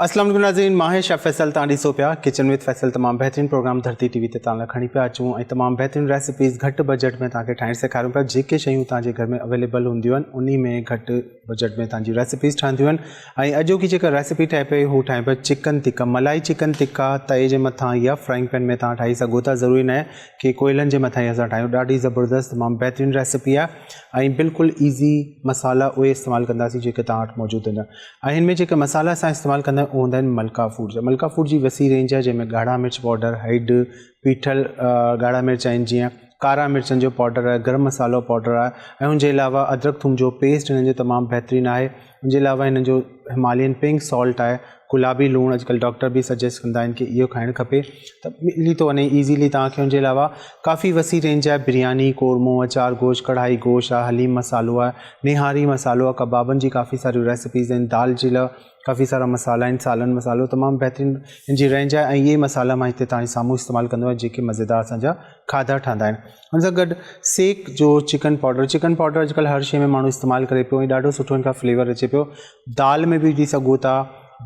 अस्सलाम वालेकुम नाज़रीन, मां शेफ़ फैसल तां ॾिसो पिया किचन विद फैसल तमामु बहितरीनु प्रोग्राम धरती टीवी ते तव्हां लाइ खणी पिया अचूं ऐं तमामु बहितरीनु रेसिपीज़ घटि बजट में तव्हांखे ठाहिण सेखारियूं पिया। जेके शयूं तव्हांजे घर में अवेलेबल हूंदियूं आहिनि उन्ही में घटि बजट में तव्हांजी रेसिपीज़ ठहंदियूं आहिनि। ऐं अॼोकी जेका रेसिपी ठहे पई हू ठहे पई चिकन टिक्का, मलाई चिकन टिक्का तए जे मथां या फ्राइंग पैन में तव्हां ठाही सघो था। ज़रूरी न आहे कि कोयलनि जे मथां ई असां ठाहियूं। ॾाढी ज़बरदस्त तमामु बहितरीनु रेसिपी आहे ऐं बिल्कुलु ईज़ी मसाला उहे इस्तेमालु कंदासीं जेके तव्हां वटि मौजूदु आहिनि। ऐं हिन में जेके मसाला असां इस्तेमालु कंदा आहियूं उहे हूंदा आहिनि मलका फूड जा। मलका फूड जी वसी रेंज आहे जंहिंमें ॻाढ़ा मिर्च पाउडर, हैड, पीठल ॻाढ़ा मिर्च आहिनि, जीअं कारा मिर्चनि जो पाउडर आहे, गरम मसालो पाउडर आहे ऐं हुनजे अलावा अदरक थूम जो पेस्ट हिन जो तमामु बहितरीनु आहे। हुनजे अलावा हिन जो हिमालयन पिंक सॉल्ट आहे, गुलाबी लूणु अॼुकल्ह डॉक्टर बि सजेस्ट कंदा आहिनि कि इहो खाइणु खपे, त मिली थो वञे ईज़ीली तव्हांखे। हुनजे अलावा काफ़ी वसी रेंज आहे, बिरयानी, कोरमो, अचार गोश्त, कढ़ाई गोश्त आहे, हलीम मसालो आहे, निहारी मसालो आहे, कबाबनि जी काफ़ी सारियूं रेसिपीज़ आहिनि, दाल जे लाइ काफ़ी सारा मसाला आहिनि, सालन मसालो तमामु बहितरीनु हिन जी रेंज आहे। ऐं इहे मसाला मां हिते तव्हांजे साम्हूं इस्तेमालु कंदो आहियां जेके मज़ेदार असांजा खाधा ठहंदा आहिनि। हुन सां गॾु सेक जो चिकन पाउडर अॼुकल्ह हर शइ में माण्हू इस्तेमालु करे पियो ऐं ॾाढो सुठो हिन खां फ्लेवर अचे पियो। दाल में बि विझी सघो था,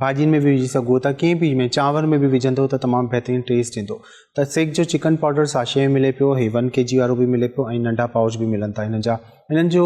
भाॼियुनि में बि विझी सघो था, कंहिं बि में चांवर में बि विझंदो त तमामु बहितरीनु टेस्ट ईंदो। त सेक जो चिकन पाउडर साशे में मिले पियो, हे 1 kg वारो बि मिले पियो ऐं नंढा पाउच बि मिलनि था हिननि जा। हिननि जो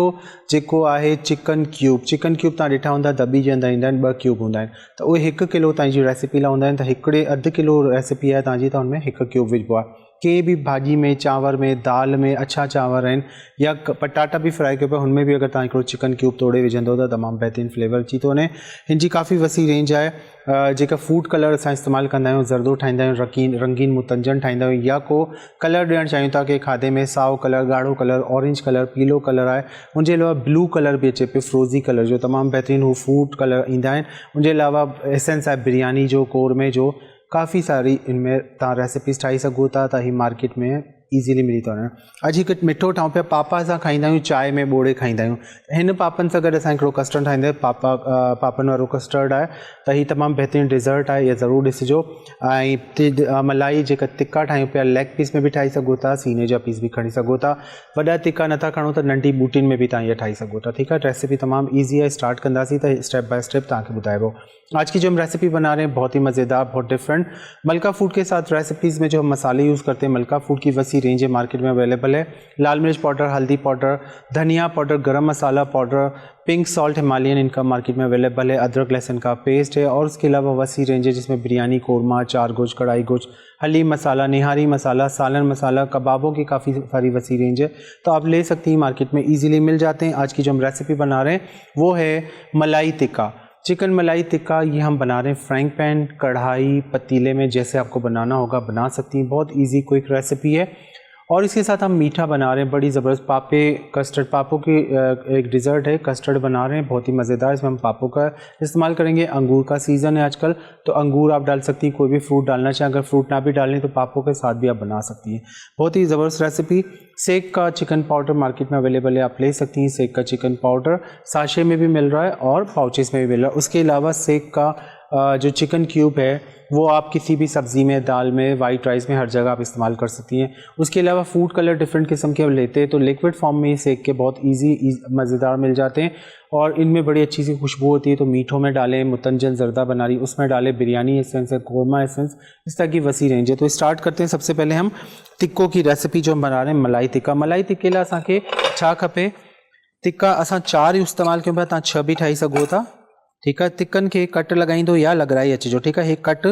जेको आहे चिकन क्यूब तव्हां ॾिठा हूंदा दॿी जे अंदरि ईंदा आहिनि, 2 क्यूब हूंदा आहिनि, त उहे 1 किलो तव्हांजी रेसिपी लाइ हूंदा आहिनि। त हिकिड़े अधु किलो रेसिपी आहे तव्हांजी, त हुन में 1 क्यूब विझिबो आहे। कंहिं बि भाॼी में, चांवर में, दाल में, अछा चांवर आहिनि या पटाटा बि फ्राई कयो पियो, हुनमें बि अगरि तव्हां हिकिड़ो चिकन क्यूब तोड़े विझंदो त तमामु बहितरीनु फ्लेवर अची थो वञे। हिन जी काफ़ी वसी रेंज आहे। जेका फूड कलर असां इस्तेमालु कंदा आहियूं, ज़रदो ठाहींदा आहियूं, रंगीन मुतंजन ठाहींदा आहियूं, या को कलर ॾियणु चाहियूं था कि खाधे में साओ कलर, ॻाढ़ो कलर, ऑरेंज कलर, पीलो कलर आहे। उनजे अलावा ब्लू कलर बि अचे पियो, फ्रोज़ी कलर जो, तमामु बहितरीनु हू फूड कलर ईंदा आहिनि। उनजे अलावा एसेंस आहे बिरयानी जो, कोरमे जो, काफ़ी सारी इनमें तव्हां रेसिपीज़ ठाही सघो था। त हीअ मार्केट में ईज़ीली मिली थो वञे। अॼु हिकु मिठो ठाहियूं पिया, पापा असां खाईंदा आहियूं, चांहि में ॿोड़े खाईंदा आहियूं। हिन पापनि सां गॾु असां हिकिड़ो कस्टर्ड ठाहींदा आहियूं, पापनि वारो कस्टर्ड आहे, त हीअ तमामु बहितरीनु डिज़र्ट आहे, इहा ज़रूरु ॾिसिजो। ऐं मलाई जेका तिक्का ठाहियूं पिया, लेग पीस में बि ठाही सघो था, सीने जा पीस बि खणी सघो था। वॾा तिक्का नथा खणो त नंढी बूटियुनि में बि तव्हां इहा ठाही सघो था। ठीकु आहे, रेसिपी तमामु ईज़ी आहे। स्टार्ट कंदासीं त स्टेप बाय स्टेप तव्हांखे ॿुधाइबो। आज की जो हम रेसिपी बना रहे हैं बहुत ही मज़ेदार, बहुत डिफरेंट। मलका फूड के साथ रेसिपीज़ में जो हम मसाले यूज़ करते हैं, मलका फूड की वसी रेंज है, मार्केट में अवेलेबल है। लाल मिर्च पाउडर, हल्दी पाउडर, धनिया पाउडर, गरम मसाला पाउडर, पिंक सॉल्ट हिमालयन इनका मार्केट में अवेलेबल है, अदरक लहसुन का पेस्ट है, और उसके अलावा वसी रेंज है जिसमें बिरयानी, कोरमा, अचार गोश्त, कढ़ाई गोश्त, हलीम मसाला, निहारी मसाला, सालन मसाला, कबाबों की काफ़ी सारी वसी रेंज है, तो आप ले सकती हैं, मार्केट में ईजिली मिल जाते हैं। आज की जो हम रेसिपी बना रहे हैं वो है मलाई टिक्का, चिकन मलाई टिक्का। ये हम बना रहे हैं फ्राइंग पैन, कढ़ाई, पतीले में, जैसे आपको बनाना होगा बना सकती हैं। बहुत इजी क्विक रेसिपी है। और इसके साथ हम मीठा बना रहे हैं, बड़ी ज़बरदस्त पापे कस्टर्ड, पापों की एक डिज़र्ट है, कस्टर्ड बना रहे हैं, बहुत ही मज़ेदार। इसमें हम पापों का इस्तेमाल करेंगे। अंगूर का सीज़न है आजकल, तो अंगूर आप डाल सकती हैं, कोई भी फ्रूट डालना चाहें। अगर फ्रूट ना भी डालें तो पापों के साथ भी आप बना सकती हैं। बहुत ही ज़बरदस्त रेसिपी। सेक का चिकन पाउडर मार्केट में अवेलेबल है, आप ले सकती हैं। सेक का चिकन पाउडर साशे में भी मिल रहा है और पाउचेस में भी मिल रहा है। उसके अलावा सेक का जो चिकन क्यूब है वो आप किसी भी सब्ज़ी में, दाल में, वाइट राइस में, हर जगह आप इस्तेमाल कर सकती हैं। उसके अलावा फूड कलर डिफरेंट किस्म के आप लेते हैं तो लिक्विड फॉर्म में ही सेक के बहुत इजी मज़ेदार मिल जाते हैं, और इनमें बड़ी अच्छी सी खुशबू होती है। तो मीठों में डालें, मुतंजन जर्दा बना रही उसमें डालें, बिरयानी एसेंस है, कोरमा एसेंस, इस तरह की वसी रेंज है। तो स्टार्ट करते हैं। सबसे पहले हम टिक्कों की रेसिपी जो हम बना रहे हैं, मलाई टिक्का। मलाई टिक्के लाइ असांखे छा खपे, टिक्का असां 4 इस्तेमालु कयूं पिया, तव्हां 6 भी ठाही सघो था। ठीकु आहे, टिक्कनि खे कट लॻाईंदो या लॻराई अचिजो। ठीकु आहे, हे कट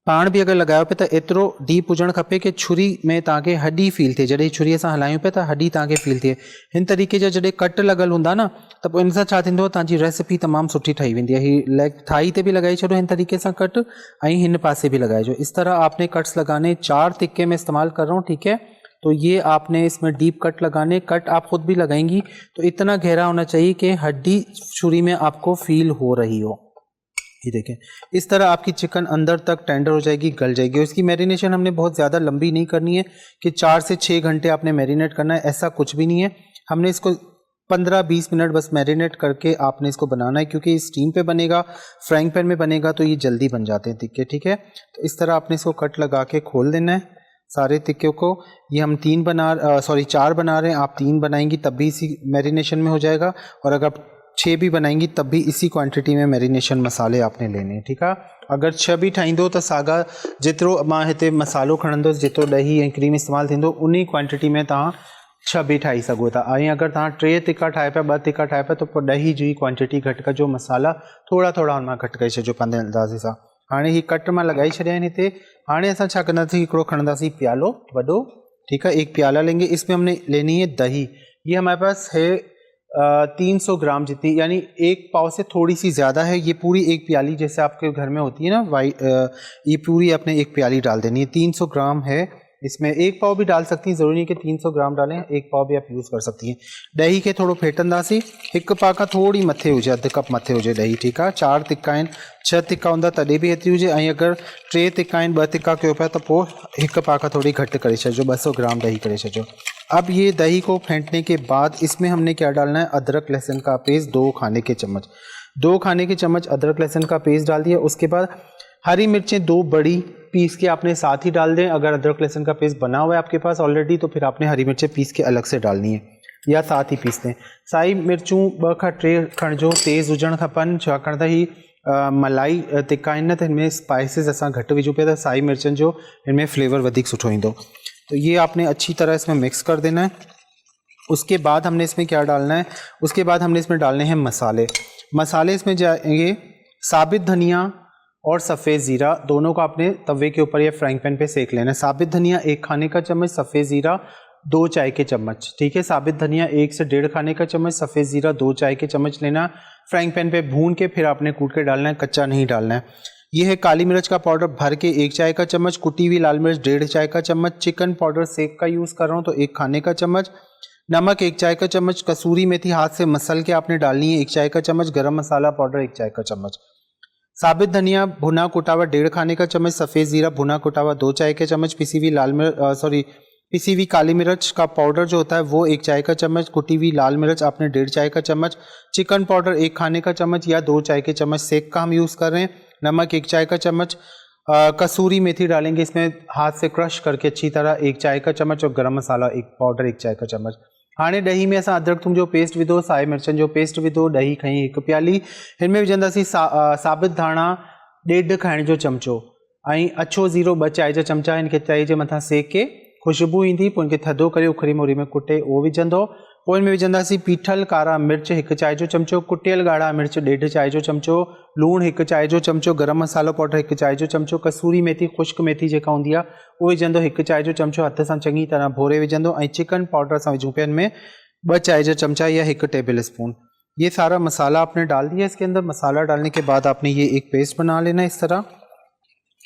पाण बि अगरि लॻायो पिया त एतिरो डीप हुजणु खपे कि छुरी में तव्हांखे हॾी फील थिए। जॾहिं छुरी असां हलायूं पिया त हॾी तव्हांखे फील थिए। हिन तरीक़े जा जॾहिं कट लॻल हूंदा न, त पोइ इन सां छा थींदो, तव्हांजी रेसिपी तमामु सुठी ठही वेंदी आहे। हीअ लेग थाई ते बि लॻाई छॾो हिन तरीक़े सां कट, ऐं हिन पासे भी लगाइजो। इस तरह आपने कट्स लगाने, 4 टिक्के में इस्तेमाल कर रहा हूँ। ठीक है, तो ये आपने इसमें डीप कट लगाने। कट आप खुद भी लगाएंगी तो इतना गहरा होना चाहिए कि हड्डी छुरी में आपको फील हो रही हो। ये देखें, इस तरह आपकी चिकन अंदर तक टेंडर हो जाएगी, गल जाएगी। और इसकी मैरिनेशन हमने बहुत ज़्यादा लंबी नहीं करनी है कि 4 से 6 घंटे आपने मैरिनेट करना है, ऐसा कुछ भी नहीं है। हमने इसको 15-20 मिनट बस मैरिनेट करके आपने इसको बनाना है, क्योंकि स्टीम पे बनेगा, फ्राइंग पैन में बनेगा तो ये जल्दी बन जाते हैं टिक्के। ठीक है, तो इस तरह आपने इसको कट लगा के खोल देना है सारे टिक्के को। ये हम 4 बना रहे हैं, आप 3 बनाएंगी तब भी इसी मैरिनेशन में हो जाएगा। और अगर आप 6 भी बनाएंगी तब भी इसी क्वांटिटी में मैरिनेशन मसाले आपने लेने हैं, ठीकु आहे। अगरि 6 भी ठाहींदो त साॻा जेतिरो मां हिते मसालो खणंदुसि, जेतिरो ॾही ऐं क्रीम इस्तेमालु थींदो उन क्वांटिटी में तव्हां 6 भी ठाही सघो था। ऐं अगरि तव्हां 3 तिका ठाहे पिया, 2 तिका ठाहे पिया, त पोइ ॾही जी क्वांटिटी घटि कजो, मसाला थोरा थोरा हुन मां घटि करे छॾिजो पंहिंजे अंदाज़े सां। हाणे ही कट मां लॻाई छॾिया आहिनि हिते। हाणे असां छा कंदासीं, हिकिड़ो खणंदासीं प्यालो वॾो, ठीक है, एक प्याला लेंगे, इसमें हमने लेनी है दही। ये हमारे पास है 300 ग्राम जितनी, यानी 1 पाव से थोड़ी सी ज़्यादा है। ये पूरी एक प्याली जैसे आपके घर में होती है ना वाइट, ये पूरी अपने एक प्याली डाल देनी है। 300 ग्राम है, इसमें 1 पाव भी डाल सकती हैं, ज़रूरी नहीं कि 300 ग्राम डालें, 1 पाव भी आप यूज़ कर सकती हैं। ॾही खे थोड़ो फेटंदासीं, 1 पा खां थोड़ी मथे हुजे, अधु कप मथे हुजे ॾही, ठीकु आहे। 4 तिका आहिनि, 6 तिका हूंदा तॾहिं बि एतिरी हुजे, ऐं अगरि 3 तिका आहिनि, 2 तिका कयो पिया त पोइ 1 पा खां थोड़ी घटि करे छॾिजो, 200 ग्राम दही करे छॾिजो। अब ये दही को फेंटने के बाद इसमें हमने क्या डालना है, अदरक लहसुन का पेस्ट 2 खाने के चम्मच, 2 खाने के चम्मच अदरक लहसुन का पेस्ट डाल दिया। उसके बाद हरी मिर्चें 2 बड़ी पीस के आपने साथ ही डाल दें। अगर अदरक लहसुन का पेस्ट बना हुआ है आपके पास ऑलरेडी, तो फिर आपने हरी मिर्चें पीस के अलग से डालनी है या साथ ही पीस दें। साई मिर्चूं 2 खां 3 खणिजो, तेज़ हुजण खपनि, छाकाणि त ही मलाई तिका आहिनि न, त हिनमें स्पाइसिस असां घटि विझूं पिया, त साई मिर्चनि जो हिनमें फ्लेवर वधीक सुठो ईंदो। तो ये आपने अच्छी तरह इसमें मिक्स कर देना है। उसके बाद हमने इसमें क्या डालना है, उसके बाद हमने इसमें डालने हैं मसाले। मसाले इसमें जाएंगे साबित धनिया और सफ़ेद ज़ीरा, दोनों को आपने तवे के ऊपर या फ्राइंग पैन पे सेक लेना है। साबित धनिया 1 खाने का चम्मच, सफ़ेद ज़ीरा 2 चाय के चम्मच, ठीक है। साबित धनिया 1 से 1.5 खाने का चम्मच, सफ़ेद ज़ीरा 2 चाय के चम्मच लेना, फ्राइंग पैन पे भून के फिर आपने कूट के डालना है, कच्चा नहीं डालना है। ये है काली मिर्च का पाउडर भर के 1 चाय का चम्मच, कुटी हुई लाल मिर्च 1.5 चाय का चम्मच, चिकन पाउडर सेक का यूज़ कर रहा हूँ तो 1 खाने का चम्मच, नमक 1 चाय का चम्मच, कसूरी मेथी हाथ से मसल के आपने डालनी है 1 चाय का चम्मच, गरम मसाला पाउडर 1 चाय का चम्मच, साबित धनिया भुना कुटावा 1.5 खाने का चम्मच, सफ़ेद ज़ीरा भुना कुटावा 2 चाय के चम्मच, पिसी हुई काली मिर्च का पाउडर जो होता है वो 1 चाय का चम्मच, कुटी हुई लाल मिर्च आपने 1.5 चाय का चम्मच, चिकन पाउडर 1 खाने का चम्मच या 2 चाय के चम्मच सेक का हम यूज़ कर रहे हैं, नमक 1 चाय का चम्मच, कसूरी मेथी डालेंगे इसमें हाथ से क्रश करके अच्छी तरह 1 चाय का चम्मच, और गरम मसाला पाउडर 1 चाय का चम्मच। हाणे ॾही में असां अदरक थूम जो पेस्ट विधो, साए मिर्चनि जो पेस्ट विधो, ॾही खई 1 प्याली, हिन में विझंदासीं साबित धाणा 1.5 खाइण जो चमचो, ऐं अछो ज़ीरो 2 चाय जा चमचा, इनखे तई जे मथां सेक के ख़ुशबू ईंदी, पोइ इनखे थधो करे उखरी मोरी में कुटे उहो विझंदो। पोइ इनमें विझंदासीं पीठल कारा मिर्च 1 चाय जो चमचो, कुटियल ॻाढ़ा मिर्च 1.5 चाय जो चमचो, लूणु 1 चाय जो चमचो, गरम मसालो पाउडर 1 चाय जो चमचो, कसूरी मेथी ख़ुश्क मेथी जेका हूंदी आहे उहो विझंदो 1 चाय जो चमचो, हथ सां चङी तरह भोरे विझंदो, ऐं चिकन पाउडर असां विझूं पिया इनमें 2 चाय जा चमचा या 1 टेबल स्पून। ये सारा मसाला आपने डाल दिया इसके अंदर। मसाला डालने के बाद आपने ये एक पेस्ट बना लेना इस तरह,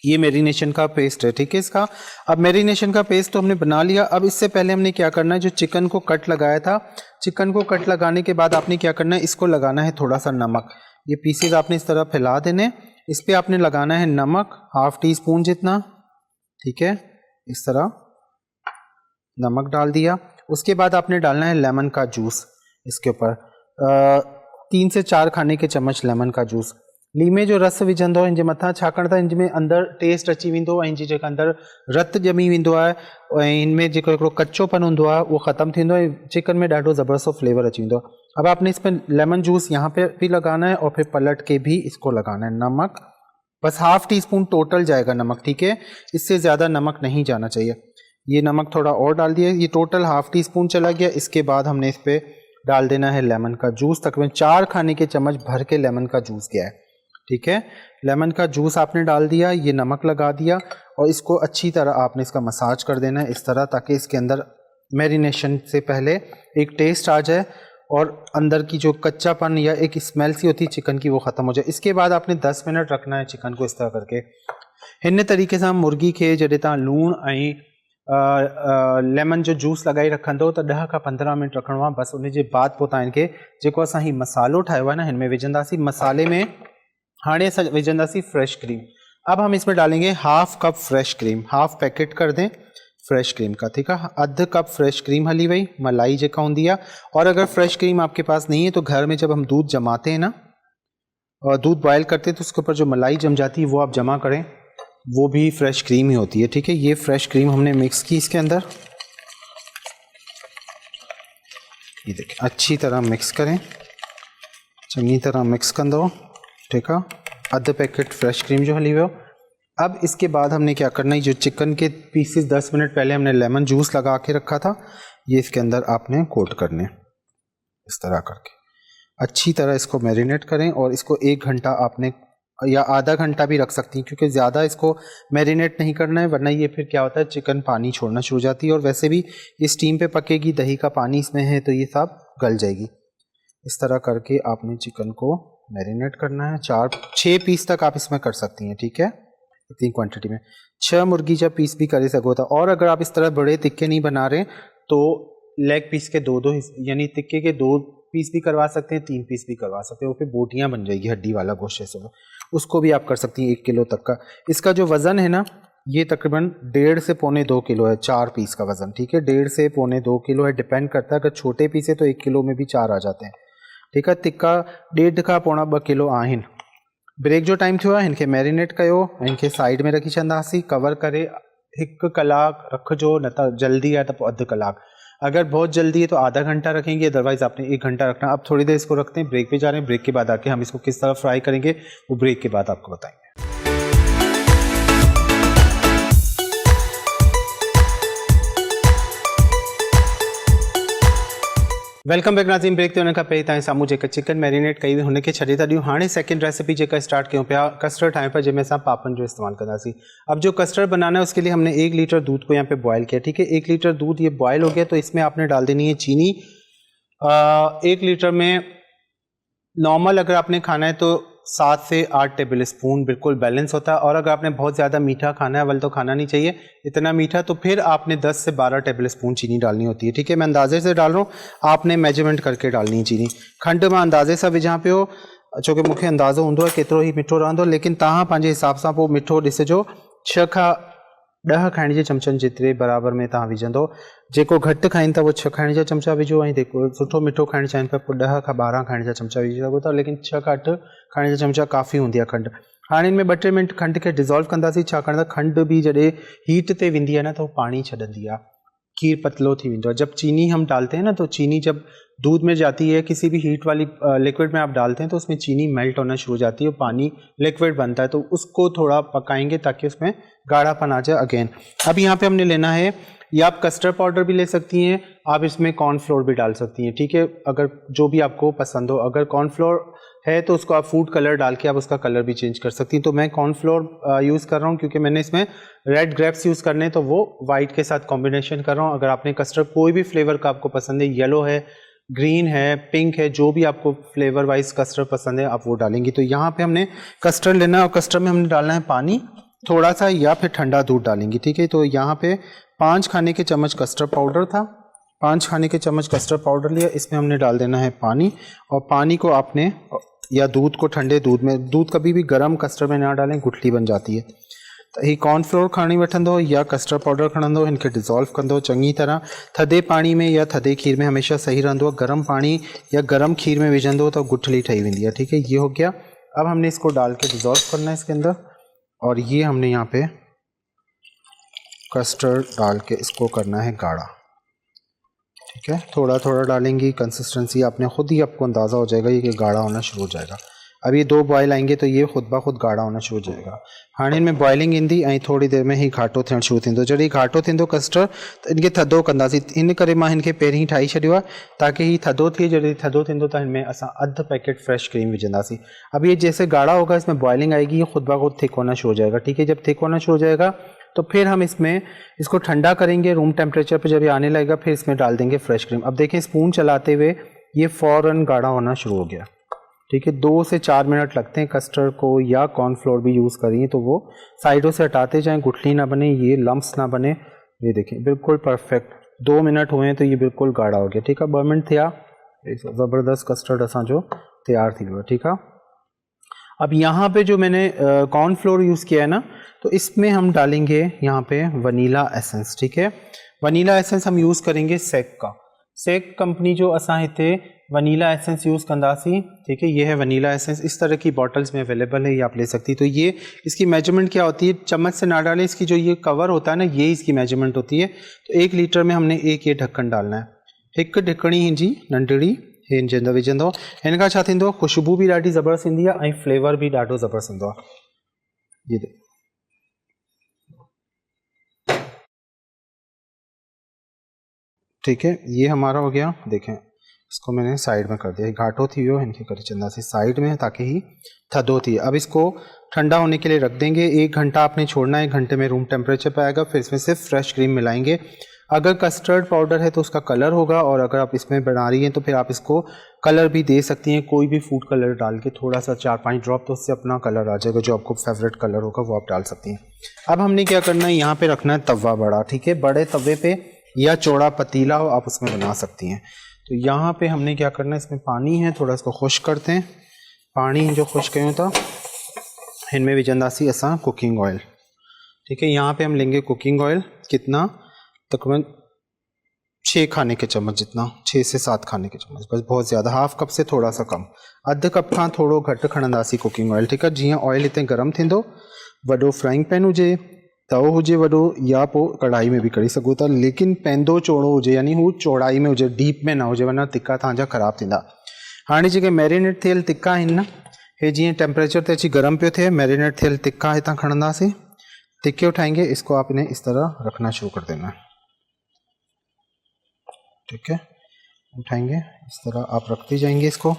ये मैरिनेशन का पेस्ट है, ठीक है इसका। अब मैरिनेशन का पेस्ट तो हमने बना लिया। अब इससे पहले हमने क्या करना है, जो चिकन को कट लगाया था, चिकन को कट लगाने के बाद आपने क्या करना है, इसको लगाना है थोड़ा सा नमक। ये पीसेज आपने इस तरह फैला देने, इस पर आपने लगाना है नमक 1/2 टीस्पून जितना, ठीक है, इस तरह नमक डाल दिया। उसके बाद आपने डालना है लेमन का जूस इसके ऊपर, 3 से 4 खाने के चम्मच लेमन का जूस। लीमे जो रस विझंदो हिन जे मथां, छाकाणि त हिन में अंदर टेस्ट अची वेंदो, ऐं जी जेका अंदर रत ॼमी वेंदो आहे, ऐं हिनमें जेको हिकिड़ो कच्चोपन हूंदो आहे उहो ख़त्म थींदो आहे, चिकन में ॾाढो ज़बरदस्त फ्लेवर अची वेंदो आहे। अब आपने इसमें लेमन जूस यहाँ पे भी लगाना है और फिर पलट के भी इसको लगाना है। नमक बस 1/2 टीस्पून टोटल जाएगा नमक, ठीक है, इससे ज़्यादा नमक नहीं जाना चाहिए। ये नमक थोड़ा और डाल दिया, ये टोटल 1/2 टीस्पून चला गया। इसके बाद हमने इस पर डाल देना है लेमन का जूस, तकरीबन 4 खाने के चम्मच भर के लेमन का जूस गया है, ठीक है। लेमन का जूस आपने डाल दिया, ये नमक लगा दिया, और इसको अच्छी तरह आपने इसका मसाज कर देना है इस तरह, ताकि इसके अंदर मैरिनेशन से पहले एक टेस्ट आ जाए और अंदर की जो कच्चापन या एक स्मेल सी होती है चिकन की वो ख़त्म हो जाए। इसके बाद आपने 10 मिनट रखना है चिकन को इस तरह करके। हिन तरीक़े सां मुर्गी खे जॾहिं तव्हां लूणु ऐं लेमन जो जूस लगाई रखंदो त 10 खां 15 मिनट रखिणो आहे बस। उन जे बाद पोइ तव्हां इनखे जेको असां ही मसालो ठाहियो आहे न, हिन में विझंदासीं। मसाले में हाणे असां विझंदासीं फ्रेश क्रीम। अब हम इसमें डालेंगे 1/2 कप फ्रेश क्रीम, 1/2 पैकेट कर दें फ्रेश क्रीम का, ठीक है। 1/2 कप फ्रेश क्रीम हली वही, मलाई जेका होंगी है। और अगर फ्रेश क्रीम आपके पास नहीं है तो घर में जब हम दूध जमाते हैं ना, और दूध बॉयल करते हैं तो उसके ऊपर जो मलाई जम जाती है वो आप जमा करें, वो भी फ्रेश क्रीम ही होती है, ठीक है। ये फ्रेश क्रीम हमने मिक्स की इसके अंदर, ये देखिए अच्छी तरह मिक्स करें। चंगी तरह मिक्स कंदो, ठीक है। अध पैकेट फ्रेश क्रीम जो हली हुई। अब इसके बाद हमने क्या करना है, जो चिकन के पीसेस 10 मिनट पहले हमने लेमन जूस लगा के रखा था, ये इसके अंदर आपने कोट करने, इस तरह करके अच्छी तरह इसको मैरिनेट करें। और इसको 1 घंटा आपने या आधा घंटा भी रख सकती हैं, क्योंकि ज़्यादा इसको मैरिनेट नहीं करना है, वरना ये फिर क्या होता है चिकन पानी छोड़ना शुरू हो जाती है। और वैसे भी ये स्टीम पे पकेगी, दही का पानी इसमें है तो ये सब गल जाएगी। इस तरह करके आपने चिकन को मैरिनेट करना है। 4-6 पीस तक आप इसमें कर सकती हैं, ठीक है, इतनी क्वांटिटी में 6 मुर्गी जब पीस भी करे सको था। और अगर आप इस तरह बड़े तिक्के नहीं बना रहे तो लेग पीस के 2-2 यानी तिक्के के 2 पीस भी करवा सकते हैं, 3 पीस भी करवा सकते हैं, वो फिर बोटियाँ बन जाएगी हड्डी वाला गोश्त से, उसको भी आप कर सकती हैं 1 किलो तक का। इसका जो वज़न है ना, ये तकरीबन 1.5 से पौने 2 किलो है, 4 पीस का वज़न, ठीक है, 1.5 से पौने 2 किलो है, डिपेंड करता है। अगर छोटे पीस है तो 1 किलो में भी 4 आ जाते हैं, ठीक है। तिक्का 1.5 का पौना 2 किलो आहिनि। ब्रेक जो टाइम थियो आहे इनके मैरिनेट कयो, इनके साइड में रखी छॾंदासीं, कवर करे 1 कलाक रखिजो, न त जल्दी है तो अधु कलाक, अगर बहुत जल्दी है तो आधा घंटा रखेंगे, अदरवाइज आपने 1 घंटा रखना। अब थोड़ी देर इसको रखते हैं, ब्रेक पे जा रहे हैं, ब्रेक के बाद आके हम इसको किस तरह फ्राई करेंगे वो ब्रेक के बाद आपको बताएंगे। वेलकम बैक नाज़रीन। ब्रेक ते हुन खां पहिरीं तव्हांजे साम्हूं जेका चिकन मैरिनेट कई हुई हुनखे छॾे था ॾियूं। हाणे सेकंड रेसिपी जेका स्टार्ट कयूं पिया, कस्टर्ड ठाहियूं पिया, जंहिंमें असां पापन जो इस्तेमालु कंदासीं। अब जो कस्टर्ड बनाना है उसके लिए हमने 1 लीटर दूध को यहाँ पे बॉयल किया, ठीक है। 1 लीटर दूध ये बॉयल हो गया तो इसमें आपने डाल देनी है चीनी। 1 लीटर में नॉर्मल अगर आपने खाना है तो 7 से 8 टेबल स्पून बिल्कुल बैलेंस होता है। और अगर आपने बहुत ज़्यादा मीठा खाना है, वाल तो खाना नहीं चाहिए इतना मीठा, तो फिर आपने 10 से 12 टेबल स्पून चीनी डालनी होती है, ठीक है। मैं अंदाजे से डाल रहा हूँ, आपने मेजरमेंट करके डालनी है चीनी। खंड मां अंदाजे सां विझां पियो, छोकी मूंखे अंदाज़ो हूंदो आहे केतिरो ई मिठो रहंदो, लेकिन तव्हां पंहिंजे हिसाब सां पोइ मिठो ॾिसिजो। 6 खां 10 खाइण जे चमचनि जेतिरे बराबर में तव्हां विझंदो। जेको घटि खाइनि था वो 6 खाइण जा चमचा विझो, ऐं जेको सुठो मिठो खाइणु चाहिनि पिया पोइ 10 खां 12 खाइण जा चमचा विझी सघो था, लेकिन 6 खां 8 खाइण जा चमचा काफ़ी हूंदी आहे खंड। हाणे इनमें 2-3 मिंट खंड खे डिज़ोल्व कंदासीं, छाकाणि त खंड भी जॾहिं हीट ते वेंदी आहे न तो पानी छॾंदी आहे, खीर पतलो थी वेंदो है। जब चीनी हम डालते हैं ना, तो चीनी जब दूध में जाती है, किसी भी हीट वाली लिक्विड में आप डालते हैं तो उसमें चीनी मेल्ट होना शुरू हो जाती है, पानी लिक्विड बनता है, तो उसको थोड़ा पकाएंगे ताकि उसमें गाढ़ापन आ जाए अगेन। अब यहाँ पे हमने लेना है, या आप कस्टर्ड पाउडर भी ले सकती हैं, आप इसमें कॉर्नफ्लोर भी डाल सकती हैं, ठीक है, अगर जो भी आपको पसंद हो। अगर कॉर्नफ्लोर है तो उसको आप फूड कलर डाल के आप उसका कलर भी चेंज कर सकती हैं। तो मैं कॉर्नफ्लोर यूज़ कर रहा हूँ क्योंकि मैंने इसमें रेड ग्रेप्स यूज़ करने हैं, तो वो वाइट के साथ कॉम्बिनेशन कर रहा हूँ। अगर आपने कस्टर्ड कोई भी फ्लेवर का आपको पसंद है, येलो है, ग्रीन है, पिंक है, जो भी आपको फ्लेवर वाइज कस्टर्ड पसंद है आप वो डालेंगी। तो यहाँ पे हमने कस्टर्ड लेना है और कस्टर्ड में हमने डालना है पानी थोड़ा सा या फिर ठंडा दूध डालेंगी, ठीक है। तो यहाँ पे 5 खाने के चम्मच कस्टर्ड पाउडर था, 5 खाने के चम्मच कस्टर्ड पाउडर लिया, इसमें हमने डाल देना है पानी। और पानी को आपने या दूध को ठंडे दूध में, दूध कभी भी गर्म कस्टर्ड में ना डालें, गुठली बन जाती है। तो ही कॉर्नफ्लोर खणी वठंदो या कस्टर्ड पाउडर खणंदो, इनके डिज़ोल्व कंदो चङी तरह। थधे पानी में या थधे खीर में हमेशा सही रहंदो, गर्म पानी या गर्म खीर में विझंदो तो गुठली ठही वेंदी है, ठीक है। ये हो गया। अब हमने इसको डाल के डिज़ोल्व करना है इसके अंदर, और ये हमने यहाँ पे कस्टर्ड डाल के इसको करना है गाढ़ा, ठीक है। थोड़ा थोड़ा डालेंगी, कंसिस्टेंसी आपने खुद ही आपको अंदाज़ा हो जाएगा ये कि गाढ़ा होना शुरू हो जाएगा। अब ये 2 बॉयल आएंगे तो ये खुद ब खुद गाढ़ा होना शुरू हो जाएगा। हाणे इनमें बॉइलिंग ईंदी ऐं थोड़ी देर में ही घाटो थियणु शुरू थींदो। जॾहिं घाटो थींदो कस्टर्ड त इनखे थधो कंदासीं, इन करे मां हिनखे पहिरीं ई ठाहे छॾियो आहे ताकि ही थधो थिए। जॾहिं थधो थींदो त हिनमें असां अधु पैकेट फ्रेश क्रीम विझंदासीं। अब ये जैसे गाढ़ा होगा, इसमें बॉइलिंग आएगी, ये खुद ब खुद थिक होना शुरू हो जाएगा, ठीक है। जब थिक होना शुरू हो जाएगा तो फिर हम इसमें इसको ठंडा करेंगे रूम टेम्परेचर पे। जब ये आने लगेगा फिर इसमें डाल देंगे फ्रेश क्रीम। अब देखें स्पून चलाते हुए ये फ़ौरन गाढ़ा होना शुरू हो गया, ठीक है। 2 से 4 मिनट लगते हैं कस्टर्ड को, या कॉर्नफ्लोर भी यूज़ करिए तो वो साइडों से हटाते जाएं, गुठली ना बने, ये लम्प्स ना बने। ये देखें बिल्कुल परफेक्ट 2 मिनट हुए हैं तो ये बिल्कुल गाढ़ा हो गया, ठीक है। 2 मिनट थिया, ज़बरदस्त कस्टर्ड असांजो तैयार थी वियो, ठीक है। अब यहाँ पे जो मैंने कॉर्नफ्लोर यूज़ किया है ना, तो इसमें हम डालेंगे यहाँ पे वनीला एसेंस, ठीक है। वनीला एसेंस हम यूज़ करेंगे सेक का, सेक कंपनी जो असां हिते वनीला एसेंस यूज़ कंदासी, ठीक है। ये है वनीला एसेंस, इस तरह की बॉटल्स में अवेलेबल है, ये आप ले सकती। तो ये इसकी मेजरमेंट क्या होती है, चम्मच से ना डालें, इसकी जो ये कवर होता है ना, ये इसकी मेजरमेंट होती है। तो 1 लीटर में हमने एक ये ढक्कन डालना है, 1 ढिकणी जी नंढड़ी, हे जिंदा विझंदो। हिन खां छा थींदो, ख़ुशबू बि ॾाढी ज़बरदस्त ईंदी आहे ऐं फ्लेवर बि ॾाढो ज़बरदस्त ईंदो आहे। ये ठीक है, ये हमारा हो गया। देखें इसको मैंने साइड में कर दिया, घाटो थी वियो, इनके करे चंदा सी साइड में ताकि ही थदो थी। अब इसको ठंडा होने के लिए रख देंगे। 1 घंटा आपने छोड़ना है, 1 घंटे में रूम टेम्परेचर पे आएगा। फिर इसमें सिर्फ फ्रेश क्रीम मिलाएंगे। अगर कस्टर्ड पाउडर है तो उसका कलर होगा, और अगर आप इसमें बना रही हैं तो फिर आप इसको कलर भी दे सकती हैं, कोई भी फूड कलर डाल के थोड़ा सा 4-5 ड्रॉप, तो उससे अपना कलर आ जाएगा, जो आपको फेवरेट कलर होगा वो आप डाल सकती हैं। अब हमने क्या करना है, यहाँ पे रखना है तवा बड़ा, ठीक है। बड़े तवे पे या चौड़ा पतीला हो आप उसमें बना सकती हैं। तो यहाँ पे हमने क्या करना है, इसमें पानी है, थोड़ा इसको खुश करते हैं। पानी जो खुश कयूं था इनमें विझंदासीं असां कुकिंग ऑयल, ठीक है। यहाँ पे हम लेंगे कुकिंग ऑयल, कितना, तकरीबन 6 खाने के चम्मच जितना, 6 से 7 खाने के चम्मच, बस बहुत ज़्यादा, हाफ कप से थोड़ा सा कम। अधु कप खां थोड़ो घटि खणंदासीं कुकिंग ऑयल, ठीक है। जीअं ऑयल हिते गरम थींदो, वॾो फ्राइंग पैन हुजे, तवो हुजे वॾो, या पोइ कढ़ाई में भी करी सघो था, लेकिन पैंदो चौड़ो हुजे, यानी हू चौड़ाई में हुजे, डीप में ना हुजे, वरना तिक्का तव्हांजा ख़राब थींदा। हाणे जेके मैरिनेट थियल तिक्का आहिनि न, हे जीअं टेम्परेचर ते अची गरम पियो थिए, मैरिनेट थियल तिक्का हितां खणंदासीं, तिक्के उठाएंगे, इसको आपने इस तरह रखना शुरू कर देना है, ठीक है। उठाएंगे इस तरह आप रखते जाएंगे इसको,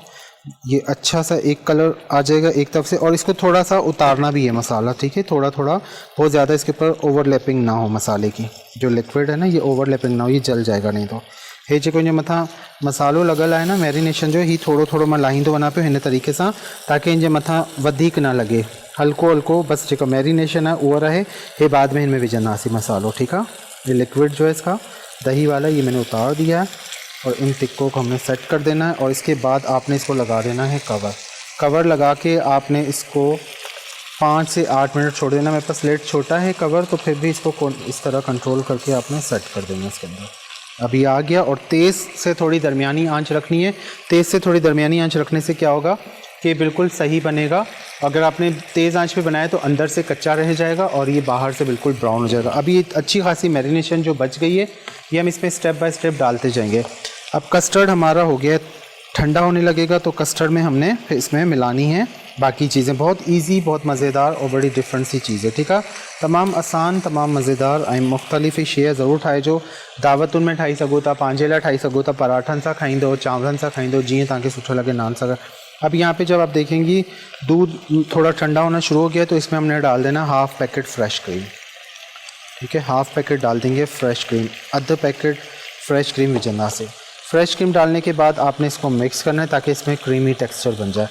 ये अच्छा सा एक कलर आ जाएगा एक तरफ से, और इसको थोड़ा सा उतारना भी है मसाला, ठीक है। थोड़ा थोड़ा, बहुत ज़्यादा इसके ऊपर ओवरलैपिंग ना हो मसाले की, जो लिक्विड है ना ये ओवरलैपिंग ना हो, ये जल जाएगा नहीं तो। हे जेको इन मथां मसालो लगल है ना मैरिनेशन जो, ही थोड़ो थोड़ो मां लाहींदो वञा पियो हिन तरीक़े सां, ताकि इन जे मथां वधीक ना लगे, हल्को हल्को बस जेको मैरिनेशन है उहो रहे। हे बाद में इनमें विझंदासीं मसालो, ठीक है। ये लिक्विड जो है इसका दही वाला, ये मैंने उतार दिया है, और इन टिक्कों को हमने सेट कर देना है। और इसके बाद आपने इसको लगा देना है कवर। कवर लगा के आपने इसको 5 से 8 मिनट छोड़ देना। मेरे पास स्लेट छोटा है कवर, तो फिर भी इसको इस तरह कंट्रोल करके आपने सेट कर देना इसके अंदर। अभी आ गया, और तेज़ से थोड़ी दरमियानी आंच रखनी है। तेज़ से थोड़ी दरमियानी आंच रखने से क्या होगा कि बिल्कुल सही बनेगा। अगर आपने तेज़ आंच पे बनाया तो अंदर से कच्चा रह जाएगा, और ये बाहर से बिल्कुल ब्राउन हो जाएगा। अभी अच्छी खासी मैरिनेशन जो बच गई है, ये हम इसमें स्टेप बाय स्टेप डालते जाएंगे। अब कस्टर्ड हमारा हो गया, ठंडा होने लगेगा तो कस्टर्ड में हमने फिर इसमें मिलानी है बाकी चीज़ें। बहुत इजी, बहुत मज़ेदार और बड़ी डिफरेंट सी चीज़ है, ठीक है। तमाम आसान, तमाम मज़ेदार ऐं मुख़्तलिफ़ शइ ज़रूरु ठाहिजो। दावतुनि में ठाही सघो था, पंहिंजे लाइ ठाही सघो था, पराठनि सां खाईंदो, चांवरनि सां खाईंदो, जीअं तव्हांखे सुठो लगे, नान सां। अब यहाँ पे जब आप देखेंगी दूध थोड़ा ठंडा होना शुरू हो गया, तो इसमें हमने डाल देना हाफ़ पैकेट फ्रेश क्रीम, ठीक है। हाफ़ पैकेट डाल देंगे फ्रेश क्रीम, अधु पैकेट फ्रेश क्रीम विझंदा से। फ्रेश क्रीम डालने के बाद आपने इसको मिक्स करना है ताकि इसमें क्रीमी टेक्सचर बन जाए।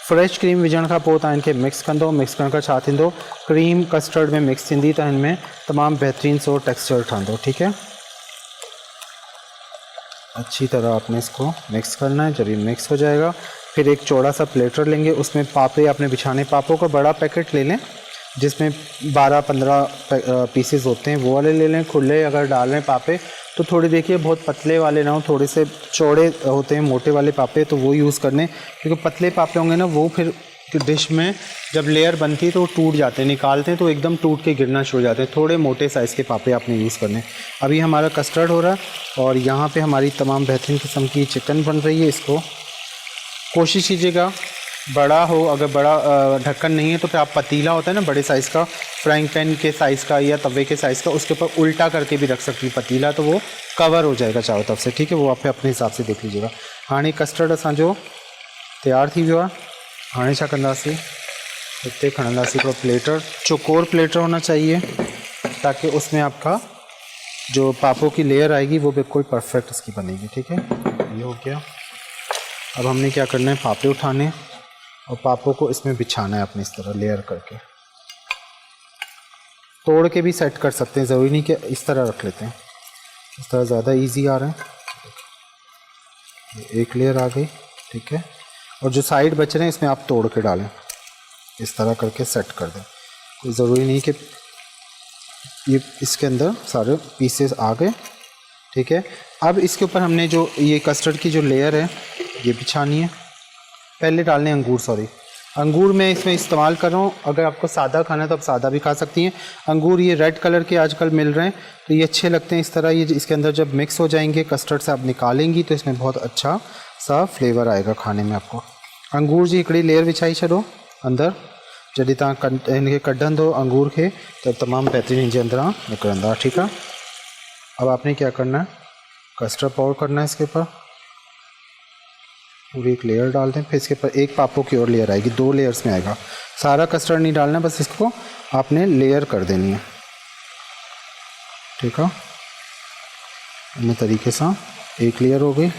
फ्रेश क्रीम विझण खां पोइ तव्हां इनखे मिक्स कंदो। मिक्स करण खां छा थींदो, क्रीम कस्टर्ड में मिक्स थींदी त इनमें तमामु बेहतरीन सो टेक्सचर ठहंदो, ठीक है। अच्छी तरह आपने इसको मिक्स करना है। जब ये मिक्स हो जाएगा, फिर एक चौड़ा सा प्लेटर लेंगे, उसमें पापे आपने बिछाने, पापों का बड़ा पैकेट ले लें जिसमें 12-15 पीसेस होते हैं, वो वाले ले लें। खुले अगर डाल रहे हैं पापे तो थोड़े देखिए बहुत पतले वाले ना हो, थोड़े से चौड़े होते हैं मोटे वाले पापे, तो वो यूज़ करने, क्योंकि पतले पापे होंगे ना वो फिर डिश में जब लेयर बनती है तो वो टूट जाते हैं, निकालते हैं तो एकदम टूट के गिरना शुरू हो जाते हैं। थोड़े मोटे साइज़ के पापे आपने यूज़ करने। अभी हमारा कस्टर्ड हो रहा है और यहाँ पे हमारी तमाम बेहतरीन किस्म की चिकन बन रही है। इसको कोशिश कीजिएगा बड़ा हो, अगर बड़ा ढक्कन नहीं है तो फिर आप पतीला होता है ना बड़े साइज़ का, फ्राइंग पैन के साइज़ का या तवे के साइज़ का, उसके ऊपर उल्टा करके भी रख सकती पतीला, तो वो कवर हो जाएगा चारों तरफ से, ठीक है। वो आप अपने हिसाब से देख लीजिएगा। हाँ कस्टर्ड असांजो तैयार थी वियो आहे। हाणे छा कंदासीं, हिते खणंदासीं हिकिड़ो प्लेटर, चौकोर प्लेटर होना चाहिए ताकि उसमें आपका जो पापों की लेयर आएगी वो बिल्कुल परफेक्ट इसकी बनेगी, ठीक है। ये हो गया। अब हमने क्या करना है, पापे उठाने और पापों को इसमें बिछाना है अपने इस तरह लेयर करके। तोड़ के भी सेट कर सकते हैं, ज़रूरी नहीं कि इस तरह रख लेते हैं, इस तरह ज़्यादा इजी आ रहा है। एक लेयर आ गई, ठीक है। और जो साइड बच रहे हैं इसमें आप तोड़ के डालें, इस तरह करके सेट कर दें। कोई ज़रूरी नहीं कि ये इसके अंदर सारे पीसेस आ गए, ठीक है। अब इसके ऊपर हमने जो ये कस्टर्ड की जो लेयर है ये बिछानी है। पहले डालने अंगूर, सॉरी अंगूर मैं इसमें इस्तेमाल कर रहा हूँ, अगर आपको सादा खाना है तो आप सादा भी खा सकती हैं। अंगूर ये रेड कलर के आजकल मिल रहे हैं तो ये अच्छे लगते हैं। इस तरह ये इसके अंदर जब मिक्स हो जाएंगे कस्टर्ड से आप निकालेंगी तो इसमें बहुत अच्छा सा फ्लेवर आएगा खाने में आपको। अंगूर जी हिकिड़ी लेयर विछाई छॾो अंदर, जॾहिं तव्हां इनखे कढंदो अंगूर के तब तमाम बेहतरीन इनके अंदर निकरंदा। ठीक है, अब आपने क्या करना है, कस्टर्ड पाउडर करना है इसके ऊपर, पूरी एक लेयर डाल दें। फिर इसके ऊपर एक पापों की और लेयर आएगी, 2 लेयर्स में आएगा। सारा कस्टर्ड नहीं डालना, बस इसको आपने लेयर कर देनी है। ठीक है, इन तरीके से एक लेयर हो गई।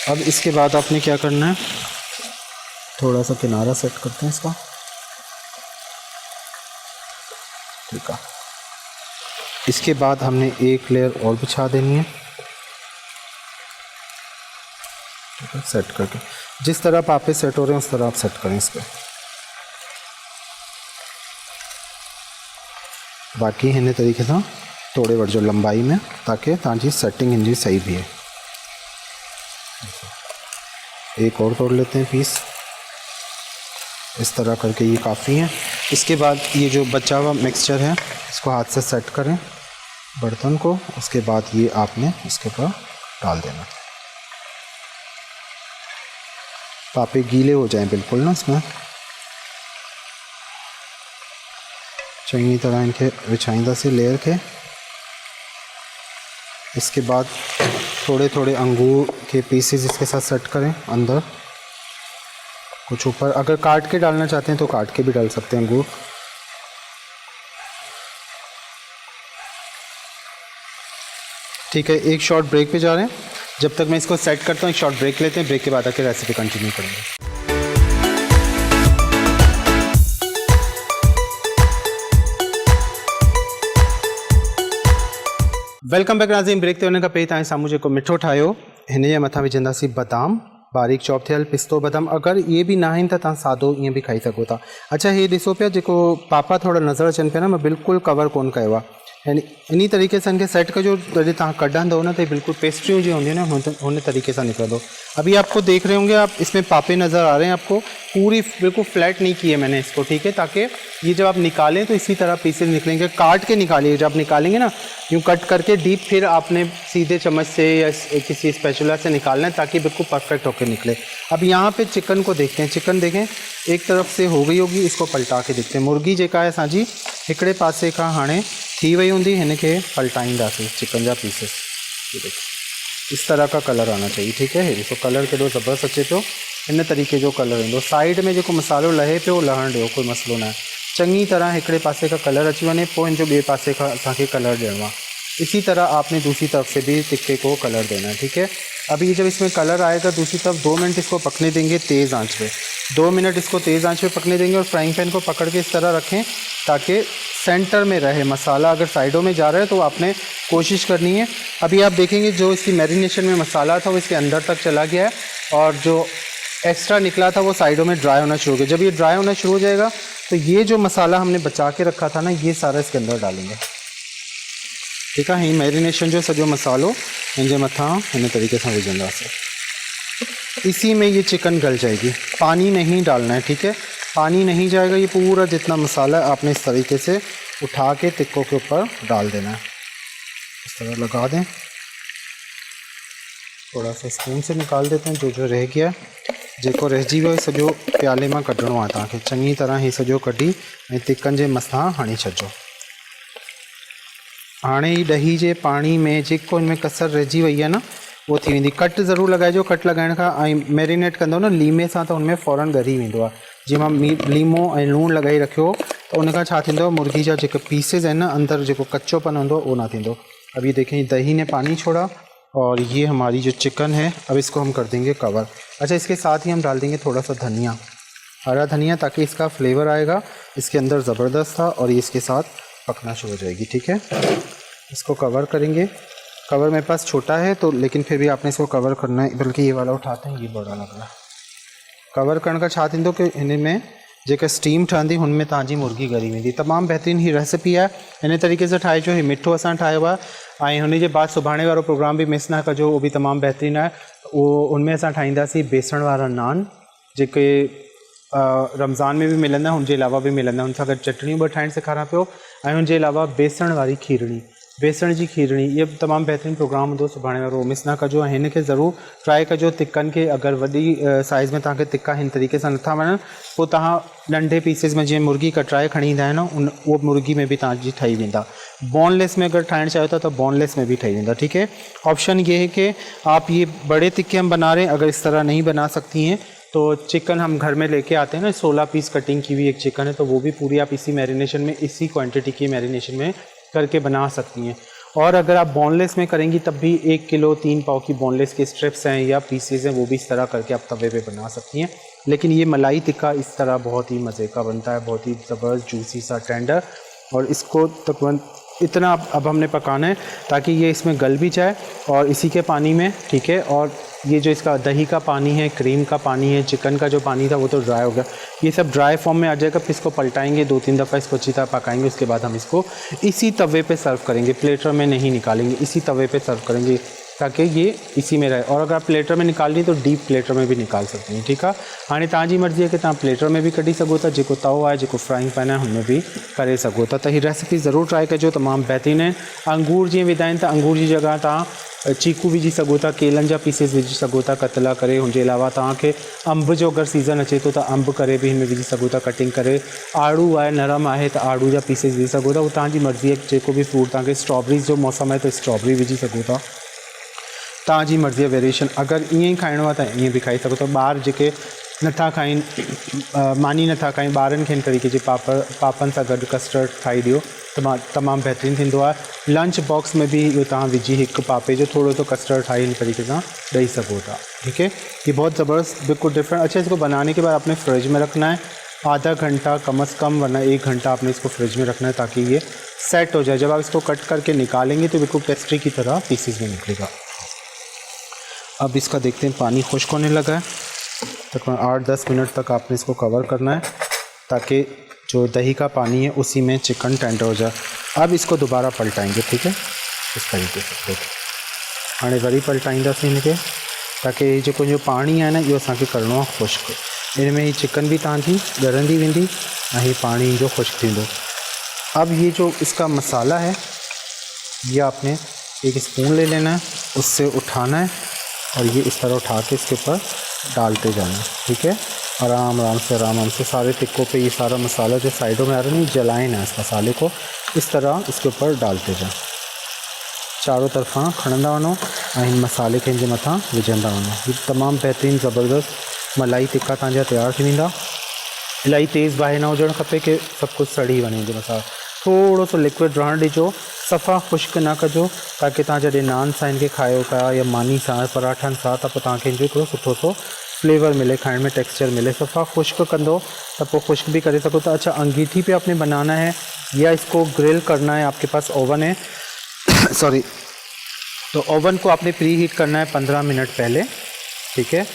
अब इसके बाद आपने क्या करना है, थोड़ा सा किनारा सेट करते हैं इसका। ठीक है, इसके बाद हमने एक लेयर और बिछा देनी है। ठीक है, सेट करके जिस तरह पापे सेट हो रहे हैं उस तरह आप सेट करें इसके। बाकी हिन तरीके से तोड़े वठो लंबाई में, ताकि तव्हांजी सेटिंग इनकी सही भी है। एक और तोड़ लेते हैं पीस, इस तरह करके ये काफ़ी है। इसके बाद ये जो बचा हुआ मिक्सचर है इसको हाथ से सेट करें बर्तन को, उसके बाद ये आपने इसके ऊपर डाल देना। पापे गीले हो जाएं बिल्कुल ना, इसमें चंगी तरह इनके विछाइंदा से लेयर के। इसके बाद थोड़े थोड़े अंगूर के पीसेस इसके साथ सेट करें अंदर, कुछ ऊपर। अगर काट के डालना चाहते हैं तो काट के भी डाल सकते हैं अंगूर। ठीक है, एक शॉर्ट ब्रेक पे जा रहे हैं। जब तक मैं इसको सेट करता हूँ एक शॉर्ट ब्रेक लेते हैं, ब्रेक के बाद आके रेसिपी कंटिन्यू करेंगे। वेलकम बैक नाज़रीन। ब्रेक ते वञण खां पहिरीं तव्हांजे साम्हूं जेको मिठो ठाहियो हिन जे मथां विझंदासीं बादाम, बारीक चॉप थियल पिस्तो बादाम। अगर ये भी ना आहिनि त तव्हां सादो ईअं बि खाई सघो था। अच्छा, हे ॾिसो पिया जेको पापा थोड़ा नज़र अचनि पिया न, मां बिल्कुलु कवर कोन कयो आहे। यानी इन तरीके से इनके सेट कजो, जॾहिं तव्हां कढंदो न त बिल्कुल पेस्ट्रियूं जी हूंदी है न उन तरीके से निकलंदो। अभी आपको देख रहे होंगे आप, इसमें पापे नज़र आ रहे हैं आपको, पूरी बिल्कुल फ्लैट नहीं की है मैंने इसको। ठीक है, ताकि ये जब आप निकालें तो इसी तरह पीसेस निकलेंगे। काट के निकालिए, जब आप निकालेंगे ना यूँ कट करके डीप, फिर आपने सीधे चम्मच से या किसी स्पैचुला से निकालना है ताकि बिल्कुल परफेक्ट होकर निकले। अब यहाँ पे चिकन को देखते हैं। चिकन देखें एक तरफ से हो गई होगी, इसको पलटा के देखते हैं। मुर्गी जेका है असांजी हिकिड़े पासे खां हाणे थी वही हूंदी, हिन खे पलटाईंदासीं चिकन जा पीसेस। ये देखो इस तरह का कलर आना चाहिए। ठीक है, ॾिसो कलर केॾो ज़बरदस्त अचे पियो, इन तरीके जो कलर ईंदो। साइड में जेको मसालो लहे पियो लहण ॾियो, कोई मसलो न आहे। चङी तरह हिकिड़े पासे का कलर अची वञे, पोइ हिन जो ॿिए पासे खां असांखे कलर ॾियणो आहे। इसी तरह आपने दूसरी तरफ से भी टिक्के को कलर देना है। ठीक है, अभी जब इसमें कलर आएगा दूसरी तरफ 2 मिनट इसको पकने देंगे तेज़ आंच पे। 2 मिनट इसको तेज़ आंच पे पकने देंगे और फ्राइंग पैन को पकड़ के इस तरह रखें ताकि सेंटर में रहे मसाला। अगर साइडों में जा रहा है तो आपने कोशिश करनी है। अभी आप देखेंगे जो इसकी मैरिनेशन में मसाला था वो इसके अंदर तक चला गया है और जो एक्स्ट्रा निकला था वो साइडों में ड्राई होना शुरू हो गया। जब ये ड्राई होना शुरू हो जाएगा तो ये जो मसाला हमने बचा के रखा था ना, ये सारा इसके अंदर डालेंगे। ठीक है, ही मैरिनेशन जो सॼो मसालो हिन मथा हिन तरीके से विझंदासीं। इसी में ये चिकन गल जाएगी, पानी नहीं डालना है। ठीक है, पानी नहीं जाएगा, ये पूरा जितना मसाला है आपने इस तरीके से उठा के टिक्कों के ऊपर डाल देना है। इस तरह लगा दें, थोड़ा सा स्पून से निकाल देते हैं जो रह गया। जेको रहिजी वियो सॼो प्याले में कढणो आहे तव्हांखे। चङी तरह ही सॼो कढी ऐं तिकनि जे मथां हणी छॾिजो। हाणे ही ॾही जे पाणी में जेको हिनमें कसर रहिजी वई आहे न वो थी वेंदी। कट ज़रूरु लॻाइजो। कट लॻाइण खां ऐं मैरिनेट कंदो न लीमे सां त हुनमें फ़ौरन ॻरी वेंदो आहे। जीअं मां लीमो ऐं लूणु लॻाई रखियो त उनखां छा थींदो, मुर्गी जा जेके पीसेस आहिनि न अंदर जेको कच्चोपन हूंदो उहो न थींदो। अब ये देखें दही ने पानी छोड़ा और ये हमारी जो चिकन है अब इसको हम कर देंगे कवर। अच्छा, इसके साथ ही हम डाल देंगे थोड़ा सा धनिया, हरा धनिया, ताकि इसका फ्लेवर आएगा इसके अंदर ज़बरदस्त था और ये इसके साथ पकना शुरू हो जाएगी। ठीक है, इसको कवर करेंगे। कवर मेरे पास छोटा है तो लेकिन फिर भी आपने इसको कवर करना है, बल्कि ये वाला उठाते हैं, ये बड़ा लग रहा है। कवर करण का छा थींदो कि हिन में जेका स्टीम ठहंदी हुनमें तव्हांजी मुर्गी ॻरी वेंदी। तमामु बहितरीन ही रेसिपी आहे, हिन तरीक़े सां ठाहिजो। ही मिठो असां ठाहियो आहे ऐं हुन जे बाद सुभाणे वारो प्रोग्राम बि मिस न कजो, उहो बि तमामु बहितरीन आहे। उहो उनमें असां ठाहींदासीं बेसण वारा नान जेके रमज़ान में भी मिलंदा, उनके अलावा भी मिलंदा। उन सां गॾु चटणियूं ॿ ठाहिण सेखारां पियो ऐं उनजे अलावा बेसण वारी खीरणी, बेसण जी खीरणी, ये तमामु बहितरीनु प्रोग्राम हूंदो सुभाणे वारो, मिस न कजो ऐं हिन खे ज़रूरु ट्राए कजो। तिक्कनि खे अगरि वॾी साइज़ में तव्हांखे तिक्का हिन तरीक़े सां नथा वणनि, पोइ तव्हां नंढे पीसिस में जीअं मुर्गी कटराए खणी ईंदा आहिनि न, उहो मुर्गी में भी तव्हांजी ठही वेंदा। बोनलेस में अगर ठाहिण चाहियो था तो बोनलेस में भी ठही वेंदा। ठीक है, ऑप्शन ये है कि आप ये बड़े तिक्के हम बना रहे हैं, अगर इस तरह नहीं बना सकती हैं तो चिकन हम घर में लेके आते हैं ना, 16 पीस कटिंग की हुई एक चिकन है, तो वो भी पूरी आप इसी मैरिनेशन में, इसी क्वांटिटी की मैरिनेशन में करके बना सकती हैं। और अगर आप बोनलेस में करेंगी तब भी 1 किलो 3 पाव की बोनलेस के स्ट्रिप्स हैं या पीसेस हैं, वो भी इस तरह करके आप तवे पे बना सकती हैं। लेकिन ये मलाई टिक्का इस तरह बहुत ही मज़े का बनता है, बहुत ही ज़बरदस्त जूसी सा टेंडर। और इसको तकरीबन इतना अब हमने पकाना है ताकि ये इसमें गल भी जाए और इसी के पानी में, ठीक है। और ये जो इसका दही का पानी है, क्रीम का पानी है, चिकन का जो पानी था वो तो ड्राई हो गया, ये सब ड्राई फॉर्म में आ जाएगा। फिर इसको पलटाएंगे 2-3 दफ़ा, इसको अच्छी तरह पकाएंगे, उसके बाद हम इसको इसी तवे पे सर्व करेंगे, प्लेटर में नहीं निकालेंगे, इसी तवे पे सर्व करेंगे ताकि ये इसी में रहे। और अगर आप प्लेटर में निकाल रही तो डीप प्लेटर में भी निकाल सकते हैं। ठीक है, हाँ तव्हांजी मर्ज़ी है कि तव्हां प्लेटर में भी कढी सघो था, जेको तवो आहे, जेको फ्राइंग पैन आहे, हुनमें भी करे सघो था। त हीअ रेसिपी ज़रूरु ट्राई कजो, तमामु बहितरीनु आहिनि। अंगूर जीअं विधा आहिनि त अंगूर जी जॻह तव्हां चीकू विझी सघो था, केलनि जा पीसेस विझी सघो था कतला करे। हुनजे अलावा तव्हांखे अंब जो अगरि सीज़न अचे थो त अंब करे भी हिन में विझी सघो था कटिंग करे। आड़ू आहे, नरम आहे त आड़ू जा पीसेस विझी सघो था, उहो तव्हांजी मर्ज़ी आहे। जेको भी फ्रूट तव्हांखे, स्ट्रॉबेरीज़ जो मौसम आहे त स्ट्रॉबेरी विझी सघो था, तव्हांजी मर्ज़ी आहे वेरिएशन। अगर ईअं ई खाइणो आहे त ईअं भी खाई सघो था। ॿार जेके नथा खाइनि, मानी नथा खाइनि, ॿारनि खे हिन तरीक़े जे पापनि सां गॾु कस्टर्ड ठाहे ॾियो, तमामु बहितरीनु थींदो आहे। लंच बॉक्स में भी इहो तव्हां विझी हिकु पापे जो थोड़ो सो कस्टर्ड ठाहे हिन तरीक़े सां ॾेई सघो था। ठीक है, ये बहुत ज़बरदस्त, बिल्कुल डिफरेंट। अच्छा, इसको बनाने के बाद आपने फ्रिज में रखना है आधा घंटा कम से कम, वरना 1 घंटा आपने इसको फ्रिज में रखना है ताकि ये सेट हो जाए। जब आप इसको कट करके निकालेंगे तो बिल्कुल पेस्ट्री की तरह पीसीज में निकलेगा। अब इसका देखते हैं, पानी खुश्क होने लगा है, तकरीबन 8-10 मिनट तक आपने इसको कवर करना है ताकि जो दही का पानी है उसी में चिकन टेंडर हो जाए। अब इसको दोबारा पलटाएंगे, ठीक है, इस तरीके से। देखिए हाणे वरी पलटाईंदासीं हिनखे ताकि जो पानी है ना, इहो असांखे करिणो आहे खुश्क। इनमें ही चिकन भी तव्हांजी ॻरंदी वेंदी ऐं ही पानी जो खुश्क थींदो। अब ये जो इसका मसाला है, ये आपने 1 स्पून ले लेना है, उससे उठाना है और ये इस तरह उठा के इसके ऊपर डालते जाना। ठीक है, आराम से सारे टिक्कों पे ये सारा मसाला जो साइडों में आ रहा है, नहीं जलाएं ना इस मसाले को, इस तरह इसके ऊपर डालते जाएं। चारों तरफा खणंदा वञो ऐं हिन मसाले खे हिन जे मथां विझंदा वञो। ये तमामु बहितरीनु ज़बरदस्त मलाई टिक्का तव्हांजा तयारु थी वेंदा। इलाही तेज़ बाहि न हुजणु खपे कि सभु कुझु सड़ी वञे हिन मसाला। थोड़ो सो लिक्विड रहणु ॾिजो, सफ़ा खुश्क न कजो, ताकि तव्हां जॾहिं नान सां इनखे खायो पिया या मानी सां, पराठनि सां, त पोइ तव्हांखे हिनजो हिकिड़ो सुठो सो फ्लेवर मिले, खाइण में टेक्सचर मिले। सफ़ा खुश्क कंदो त पोइ खुश्क भी करे सको था। अच्छा, अंगीठी पे आपने बनाना है या इसको ग्रिल करना है, आपके पास ओवन है सॉरी, तो ओवन को आपने प्री हीट करना है 15 मिनट पहले। ठीक है,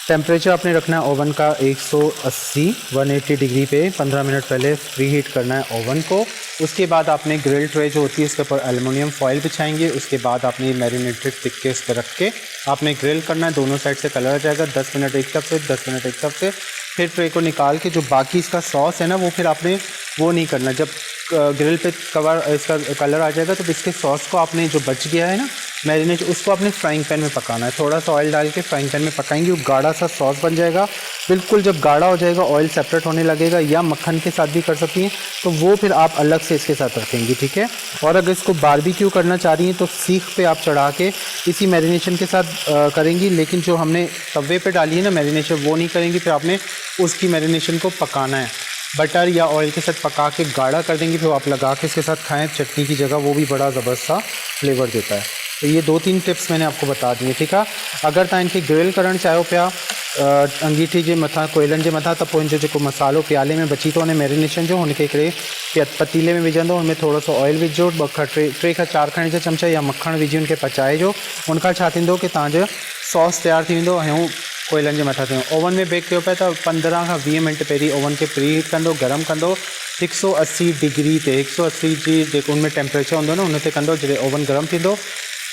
टेम्परेचर आपने रखना है ओवन का 180 डिग्री पे 15 मिनट पहले प्री हीट करना है ओवन को। उसके बाद आपने ग्रिल ट्रे जो होती है उसके ऊपर एल्युमिनियम फॉइल बिछाएंगे। उसके बाद आपने मैरिनेटेड टिक्के उस पर रख के आपने ग्रिल करना है, दोनों साइड से कलर आ जाएगा। 10 मिनट एक तरफ से, 10 मिनट एक तरफ से। फिर ट्रे को निकाल के जो बाकी इसका सॉस है ना, वो फिर आपने वो नहीं करना। जब ग्रिल पे कवर इसका कलर आ जाएगा तो इसके सॉस को आपने जो बच गया है ना मैरिनेट, उसको आपने फ्राइंग पैन में पकाना है। थोड़ा सा ऑयल डाल के फ्राइंग पैन में पकाएंगे, वो गाढ़ा सा सॉस बन जाएगा। बिल्कुल जब गाढ़ा हो जाएगा, ऑयल सेपरेट होने लगेगा, या मक्खन के साथ भी कर सकती हैं, तो वो फिर आप अलग से इसके साथ रखेंगी। ठीक है, और अगर इसको बारबेक्यू करना चाह रही हैं तो सीख पे आप चढ़ा के इसी मैरिनेशन के साथ करेंगी। लेकिन जो हमने तवे पे डाली है ना मैरिनेशन, वो नहीं करेंगी, फिर आपने उसकी मैरिनेशन को पकाना है। बटर या ऑयल के साथ पका के गाढ़ा कर देंगी, फिर आप लगा के इसके साथ खाएं चटनी की जगह, वो भी बड़ा ज़बरदस्त सा फ्लेवर देता है। तो ये 2-3 टिप्स मैंने आपको बता दी है। ठीक है, अगर तव्हां इनखे ग्रिल करणु चाहियो पिया अंगीठी जे मथां, कोयलनि जे मथां, त पोइ हिनजो जेको मसालो प्याले में बची थो वञे मैरिनेशन जो, हुनखे हिकिड़े पतीले में विझंदो, हुनमें थोरो सो ऑयल विझो, 3 खां 4 खणी जा चमचा या मखण विझी हुनखे पचाइजो। उनखां छा थींदो कि तव्हांजो सॉस तयारु थी वेंदो ऐं हू कोयलनि जे मथां थींदो। ओवन में बेक कयो पिया त 15 खां 20 मिनट पहिरीं ओवन खे प्री हीट कंदो, गरम कंदो 180 डिग्री ते। 180 जी जेको उनमें टेम्परेचर हूंदो न, उन ते कंदो। जॾहिं ओवन गरम थींदो,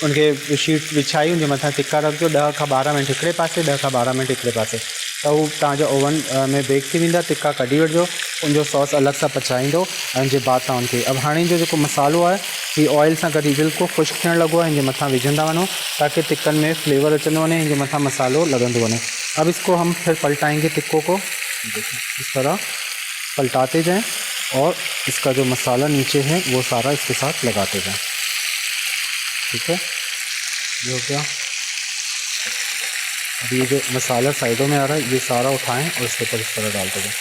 उनखे शीट विछाई, उनजे मथां टिक्का रखिजो। 10 खां 12 मिनट हिकिड़े पासे, 10 खां 12 मिनट हिकिड़े पासे। त हू तव्हांजा ओवन में बेक थी वेंदा। तिक्का कढी वठिजो, उनजो सॉस अलॻि सां पचाईंदो ऐं उनजे बाद तव्हां उनखे अब हाणे जो जेको मसालो आहे हीउ ऑयल सां गॾु बिल्कुलु ख़ुश्क थियणु लॻो आहे, हिनजे मथां विझंदा वञो ताकि तिक्कनि में फ्लेवर अचंदो वञे, हिनजे मथां मसालो लॻंदो वञे। अब इसको हम फिर पलटाएंगे तिक्को को, इस तरह पलटाते जाएं और इसका जो मसाला नीचे है वो सारा इसके साथ लगाते जाएं। ठीक है, ये हो गया। अब ये जो मसाला साइडों में आ रहा है ये सारा उठाएं और इसके ऊपर इस तरह डालते जाएं।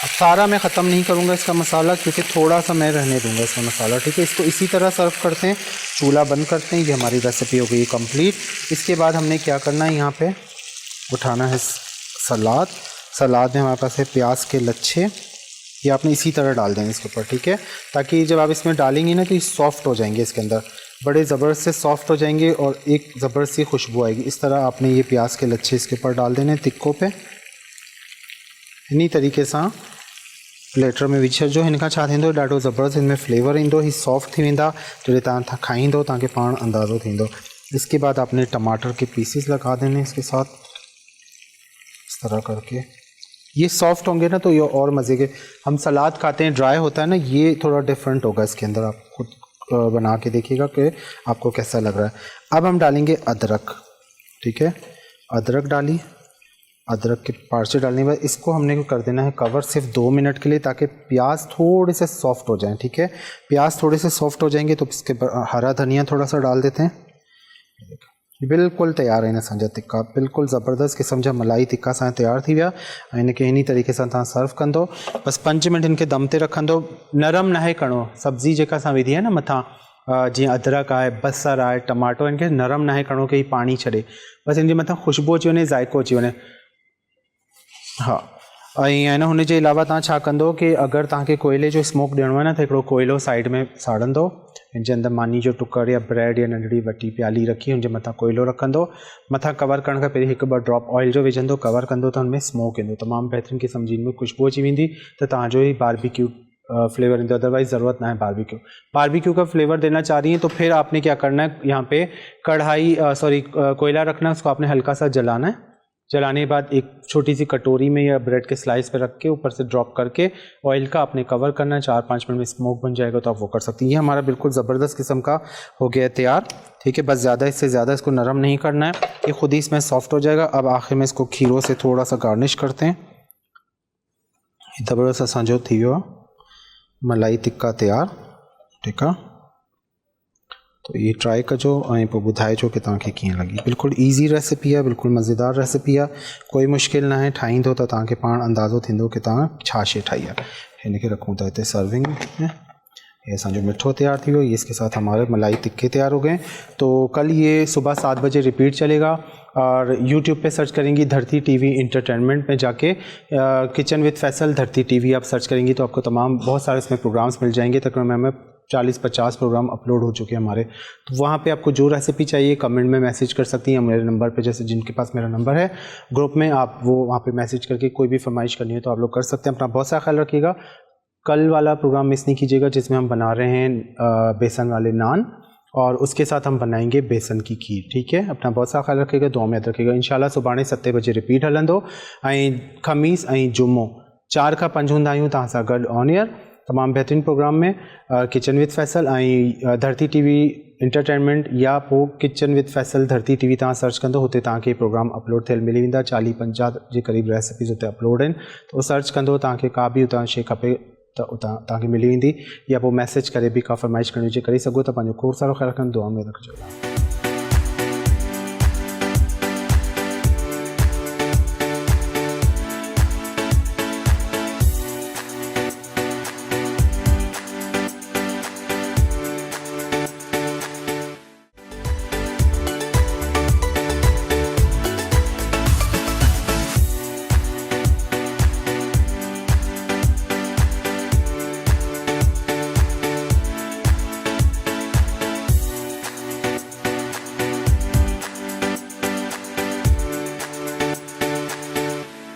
अब सारा मैं ख़त्म नहीं करूँगा इसका मसाला, क्योंकि थोड़ा सा मैं रहने दूँगा इसका मसाला। ठीक है, इसको इसी तरह सर्व करते हैं, चूल्हा बंद करते हैं। ये हमारी रेसिपी हो गई कंप्लीट। इसके बाद हमने क्या करना है, यहाँ पे उठाना है सलाद। सलाद में हमारे पास है प्याज के लच्छे, ये आपने इसी तरह डाल देंगे इसके ऊपर। ठीक है, ताकि जब आप इसमें डालेंगे ना तो ये सॉफ्ट हो जाएंगे, इसके अंदर बड़े ज़बरदस्त से सॉफ्ट हो जाएंगे और एक ज़बरदस्त सी खुशबू आएगी। इस तरह आपने ये प्याज के लच्छे इसके ऊपर डाल देने तिक्कों पे। इन्हीं तरीक़े सां प्लेटर में विझी छॾिजो। हिन खां छा थींदो, ॾाढो ज़बरदस्त हिन में फ्लेवर ईंदो, ही सॉफ्ट थी वेंदा। जॾहिं तव्हां खाईंदो तव्हांखे पाण अंदाज़ो थींदो। इसके बाद आपने टमाटर के पीसेस लगा देने इसके साथ, इस तरह करके। ये सॉफ्ट होंगे ना तो ये और मज़े के। हम सलाद खाते हैं ड्राई होता है ना, ये थोड़ा डिफरेंट होगा इसके अंदर। आप खुद बना के देखिएगा कि आपको कैसा लग रहा है। अब हम डालेंगे अदरक। ठीक है, अदरक डाली, अदरक के पार्चे डालने के बाद इसको हमने कर देना है कवर सिर्फ 2 मिनट के लिए, ताकि प्याज थोड़े से सॉफ्ट हो जाएं। ठीक है, प्याज थोड़े से सॉफ्ट हो जाएंगे तो इसके हरा धनिया थोड़ा सा डाल देते हैं। बिल्कुल तैयार है असांजा तिक्का, बिल्कुल ज़बरदस्त क़िस्म जा मलाई तिक्का असां तैयार थी विया। इनके इन्हीं तरीक़े सां तव्हां सर्व कंदो। बस 5 मिनट इनके दम ते रखंदो, नरम न आहे करिणो। सब्ज़ी जेका असां विधी आहे न मथां, जीअं अदरक आहे, बसर आहे, टमाटो, इनके नरम न आहे करिणो कि ही पानी छॾे। बस इनजे मथां खुशबू अची वञे, ज़ाइक़ो अची वञे। हाँ, ऐं हुनजे अलावा तव्हां छा कंदो कि अगरि तव्हांखे कोयले जो स्मोक ॾियणो आहे न त हिकिड़ो कोयलो साइड में साड़ंदो, हिनजे अंदरि मानी जो टुकर या ब्रेड या नंढड़ी वॾी प्याली रखी हुनजे मथां कोयलो रखंदो, मथां कवर करण खां पहिरीं 1-2 ड्रॉप ऑयल जो विझंदो, कवर कंदो त हुनमें स्मोक ईंदो, तमामु बहितरीन क़िस्म जी में खुशबू अची वेंदी, त तव्हांजो ही बारबेक्यू फ्लेवर ईंदो। अदरवाइज़ ज़रूरत ना है बारबेक्यू का फ्लेवर देना चाह रही हैं तो फिर आपने क्या करना है, यहाँ पे कढ़ाई कोयला रखना है, उसको आपने हल्का सा जलाना है। जलाने के बाद एक छोटी सी कटोरी में या ब्रेड के स्लाइस पे रख के ऊपर से ड्रॉप करके ऑयल का आपने कवर करना है। 4-5 मिनट में स्मोक बन जाएगा तो आप वो कर सकती हैं। ये हमारा बिल्कुल ज़बरदस्त किस्म का हो गया है तैयार। ठीक है, बस ज़्यादा इससे ज़्यादा इसको नरम नहीं करना है, ये खुद ही इसमें सॉफ्ट हो जाएगा। अब आखिर में इसको खीरों से थोड़ा सा गार्निश करते हैं। ज़बरदस्त असांजो थी वियो आहे मलाई तिक्का तैयार। ठीक है, तो ये ट्राई कजो ऐं पोइ ॿुधाइजो कि तव्हांखे कीअं लॻी। बिल्कुलु ईज़ी रेसिपी आहे, बिल्कुलु मज़ेदार रेसिपी आहे, कोई मुश्किल ना आहे। ठाहींदो त तव्हांखे पाण अंदाज़ो थींदो कि तव्हां छा शइ ठाही आहे। हिनखे रखूं था हिते सर्विंग में। ये असांजो मिठो तैयार थी वियो, ये इसके साथ हमारे मलाई टिक्के तैयार हो गए। तो कल ये सुबह 7 बजे रिपीट चलेगा और YouTube पे सर्च करेंगी धरती टीवी इंटरटेनमेंट में जाके किचन विद फैसल धरती टीवी आप सर्च करेंगी तो आपको तमाम बहुत सारे इसमें प्रोग्राम्स मिल जाएंगे। तकरीबन हमें 40-50 प्रोग्राम अपलोड हो चुके हैं हमारे। तो वहाँ पे आपको जो रेसिपी चाहिए कमेंट में मैसेज कर सकती हैं मेरे नंबर पे, जैसे जिनके पास मेरा नंबर है ग्रुप में, आप वो वहाँ पे मैसेज करके कोई भी फरमाइश करनी है तो आप लोग कर सकते हैं। अपना बहुत सारा ख्याल रखिएगा। कल वाला प्रोग्राम मिस नहीं कीजिएगा जिसमें हम बना रहे हैं बेसन वाले नान और उसके साथ हम बनाएंगे बेसन की खीर। ठीक है, अपना बहुत सारा ख्याल रखिएगा, दुआ में याद रखिएगा। इंशाल्लाह सुभाणे 7 बजे रिपीट हलंदो ऐं ख़मीस ऐं जुम्मो 4 खां 5 हूंदा आहियूं तव्हां सां गॾु ऑन एयर तमामु बहितरीन प्रोग्राम में किचन विद फैसल ऐं धरती टीवी इंटरटेनमेंट या पोइ किचन विद फैसल धरती टीवी तव्हां सर्च कंदो, हुते तव्हांखे प्रोग्राम अपलोड थियल मिली वेंदा। 40-50 जे क़रीब रेसिपीज़ हुते अपलोड आहिनि, तो सर्च कंदो तव्हांखे का बि उतां शइ खपे त उतां तव्हांखे मिली वेंदी, या पोइ मैसेज करे बि का फरमाइश करणी हुजे करे सघो था। पंहिंजो खोड़ सारो ख्यालु रखनि, दुआ में रखिजो।